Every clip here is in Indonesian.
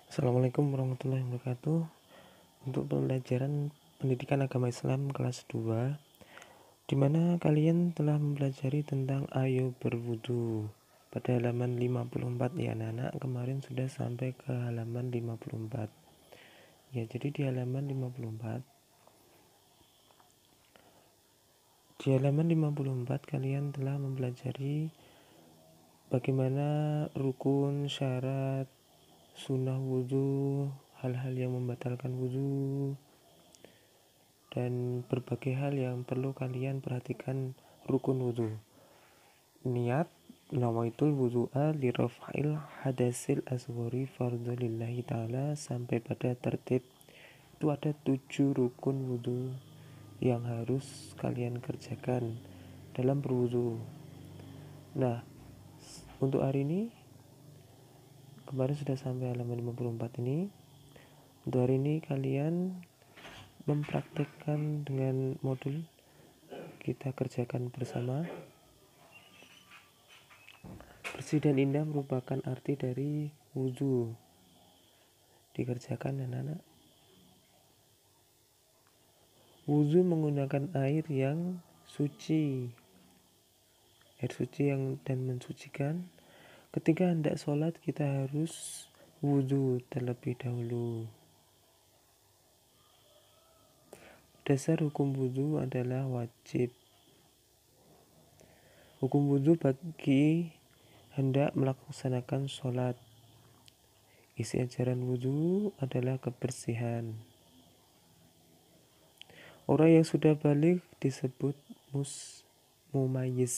Assalamualaikum warahmatullahi wabarakatuh. Untuk pembelajaran pendidikan agama Islam kelas 2, di mana kalian telah mempelajari tentang ayo berwudu pada halaman 54 ya anak-anak. Kemarin sudah sampai ke halaman 54. Ya, jadi di halaman 54 kalian telah mempelajari bagaimana rukun, syarat, sunnah wudu, hal-hal yang membatalkan wudu, dan berbagai hal yang perlu kalian perhatikan rukun wudu. Niat nawaitul wudu'a li raf'il hadasil asghari fardhu lillahi ta'ala sampai pada tertib. Itu ada 7 rukun wudu yang harus kalian kerjakan dalam berwudu. Nah, untuk hari ini kemarin sudah sampai halaman 54 ini. Untuk hari ini kalian mempraktekkan dengan modul kita kerjakan bersama. Bersih dan indah merupakan arti dari wudu. Dikerjakan anak-anak. Wudu menggunakan air yang suci. Air suci yang dan mensucikan. Ketika hendak sholat kita harus wudu terlebih dahulu. Dasar hukum wudu adalah wajib. Hukum wudu bagi hendak melaksanakan sholat. Isi ajaran wudu adalah kebersihan. Orang yang sudah balik disebut mumayyiz.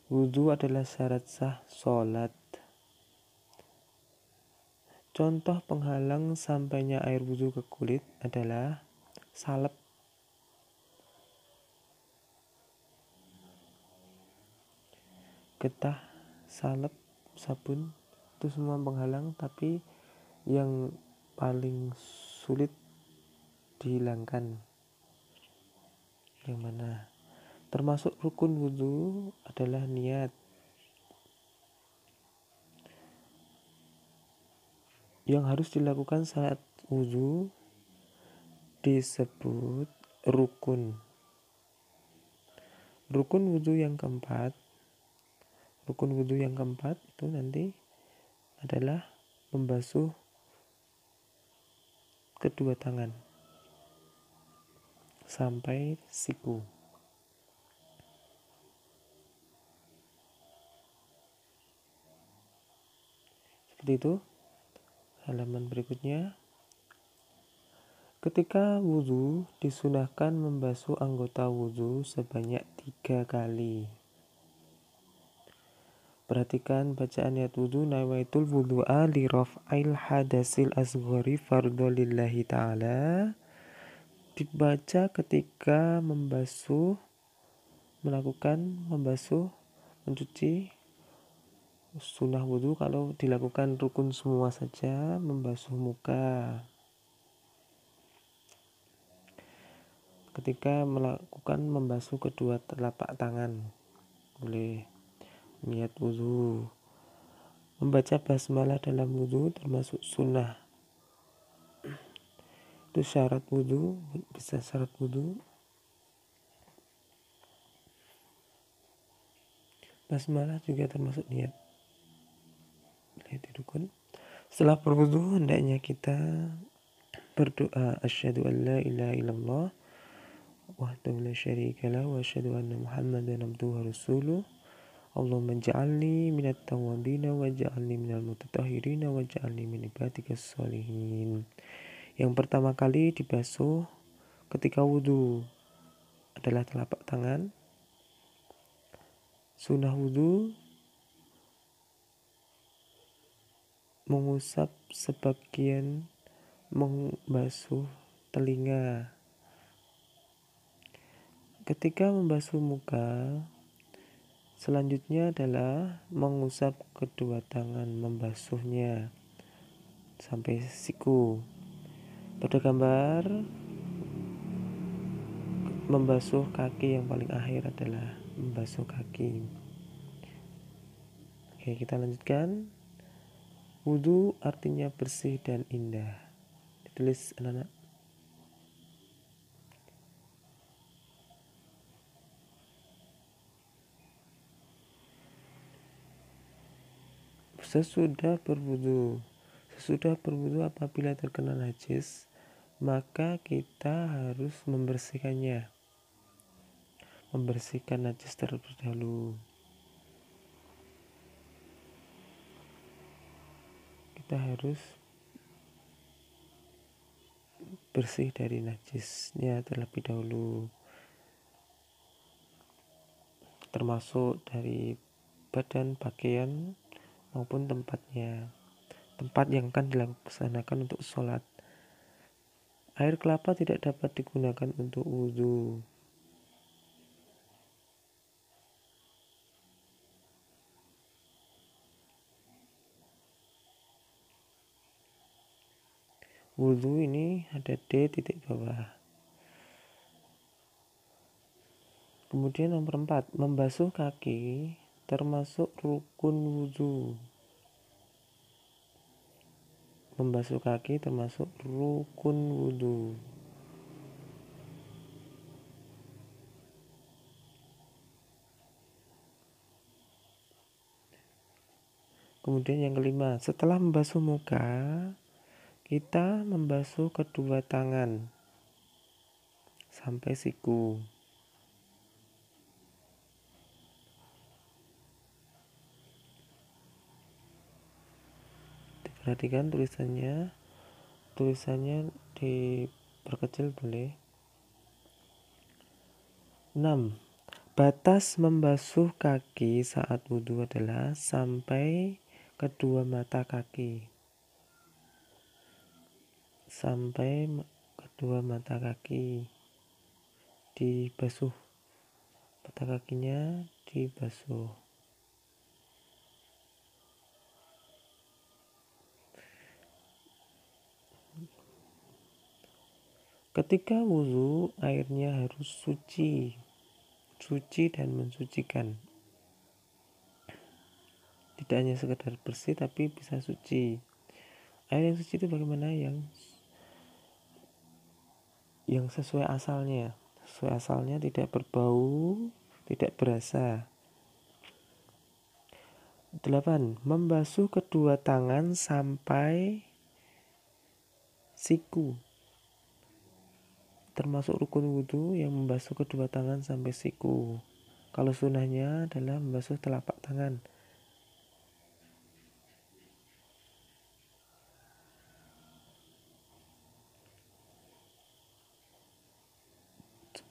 Wudu adalah syarat sah sholat. Contoh penghalang sampainya air wudu ke kulit adalah salep, getah, salep, sabun, itu semua penghalang, tapi yang paling sulit dihilangkan yang mana? Termasuk rukun wudu adalah niat. Yang harus dilakukan saat wudu disebut rukun. Rukun wudu yang keempat itu nanti adalah membasuh kedua tangan sampai siku. Seperti itu. Halaman berikutnya. Ketika wudu disunahkan membasuh anggota wudu sebanyak 3 kali. Perhatikan bacaan niat wudu. Nawaitul wudu'a li raf'il hadasil asghari fardhu lillahi ta'ala. Dibaca ketika mencuci sunnah wudu. Kalau dilakukan rukun semua saja, membasuh muka. Ketika melakukan membasuh kedua telapak tangan, boleh niat wudu. Membaca basmalah dalam wudu termasuk sunnah. Itu syarat wudu, bisa syarat wudu. Basmalah juga termasuk niat. Lihat di rukun. Setelah berwudu hendaknya kita berdoa asyhadu an la ilaha illallah wahdahu la syarikalah wa asyhadu anna muhammadan abduhu wa rasuluh. Allahumma ja'alni minat tawwabina wa ja'alni minal mutatahhirina wa ja'alni min ibadikas sholihin. Yang pertama kali dibasuh ketika wudu adalah telapak tangan. Sunnah wudu mengusap sebagian, membasuh telinga. Ketika membasuh muka, selanjutnya adalah mengusap kedua tangan, membasuhnya sampai siku. Pada gambar membasuh kaki yang paling akhir adalah membasuh kaki. Oke, kita lanjutkan. Wudhu artinya bersih dan indah. Ditulis anak-anak. Sesudah berwudhu apabila terkena najis, maka kita harus membersihkannya. Membersihkan najis terlebih dahulu. Kita harus bersih dari najisnya terlebih dahulu, termasuk dari badan, pakaian, maupun tempat yang akan dilaksanakan untuk sholat. Air kelapa tidak dapat digunakan untuk wudhu. Wudhu ini ada D titik bawah. Kemudian nomor 4, membasuh kaki termasuk rukun wudhu. Membasuh kaki termasuk rukun wudhu. Kemudian yang kelima, setelah membasuh muka, kita membasuh kedua tangan sampai siku. Perhatikan tulisannya diperkecil boleh. 6. Batas membasuh kaki saat wudhu adalah sampai kedua mata kaki. Sampai kedua mata kaki dibasuh. Mata kakinya dibasuh. Ketika wudhu, airnya harus suci dan mensucikan. Tidak hanya sekedar bersih, tapi bisa suci. Air yang suci itu bagaimana? Yang sesuai asalnya. Sesuai asalnya, tidak berbau, tidak berasa. 8. Membasuh kedua tangan sampai siku. Termasuk rukun wudhu yang membasuh kedua tangan sampai siku. Kalau sunahnya adalah membasuh telapak tangan.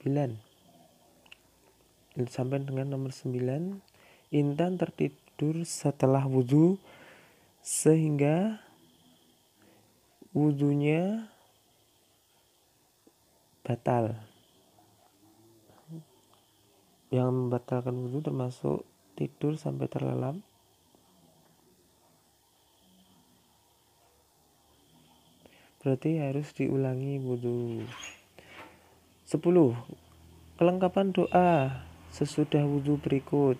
9. Sampai dengan nomor 9, intan tertidur setelah wudhu sehingga wudhunya batal. Yang membatalkan wudhu termasuk tidur sampai terlelap, berarti harus diulangi wudhu. 10. Kelengkapan doa sesudah wudhu berikut.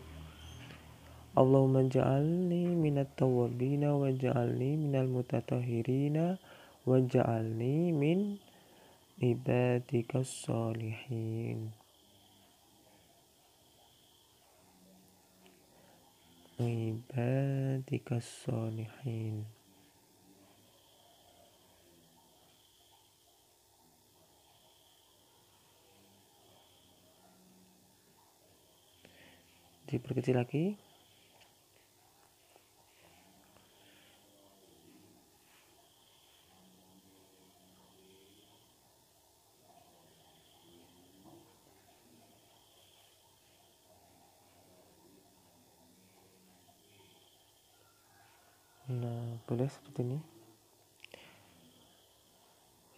Allahumma ja'alni minat tawwabina wa ja'alni minal mutatahhirina wa ja'alni min ibadikas sholihin. Ibadikas sholihin. Diperkecil lagi. Nah, boleh seperti ini.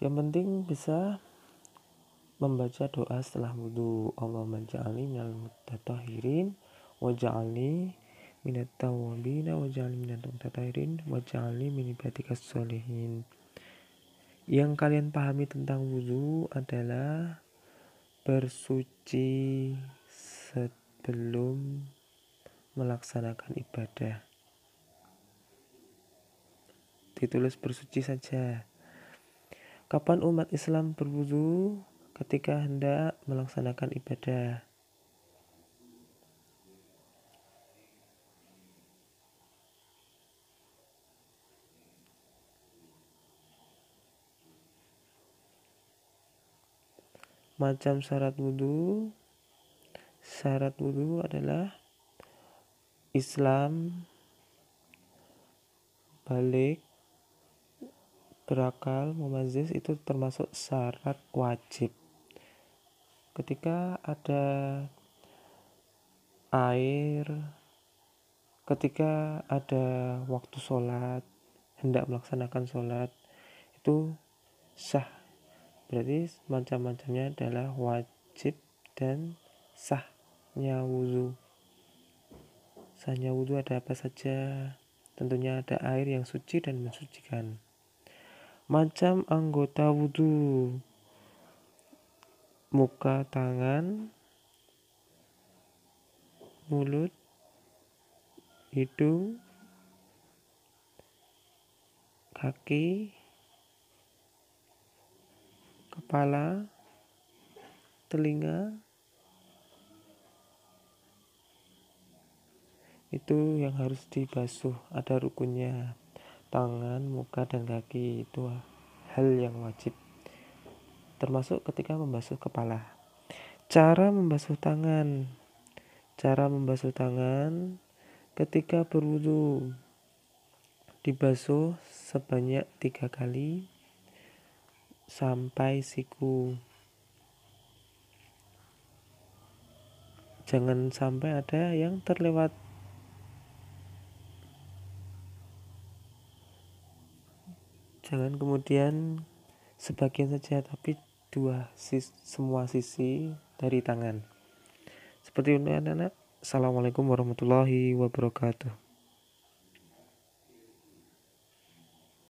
Yang penting bisa membaca doa setelah wudhu. Allahumma ja'alni minal mutatahhirin wa ja'alni minat tawwabina wa ja'alni minal mutatahhirin wa ja'alni min ibadikas sholihin. Yang kalian pahami tentang wudhu adalah bersuci sebelum melaksanakan ibadah. ditulis bersuci saja. Kapan umat Islam berwudu? Ketika hendak melaksanakan ibadah. Macam syarat wudu. Syarat wudu adalah Islam, balik, berakal, mumazzis, itu termasuk syarat wajib. Ketika ada air, ketika ada waktu sholat, hendak melaksanakan sholat, itu sah. Berarti macam-macamnya adalah wajib dan sahnya wudu. Sahnya wudu ada apa saja? Tentunya ada air yang suci dan mensucikan. Macam anggota wudu: muka, tangan, mulut, hidung, kaki, kepala, telinga. Itu yang harus dibasuh, ada rukunnya. Tangan, muka, dan kaki itu hal yang wajib, termasuk ketika membasuh kepala. Cara membasuh tangan. Cara membasuh tangan ketika berwudu: dibasuh sebanyak 3 kali sampai siku. Jangan sampai ada yang terlewat. Jangan kemudian sebagian saja, tapi semua sisi dari tangan. Seperti itu anak-anak. Assalamualaikum warahmatullahi wabarakatuh.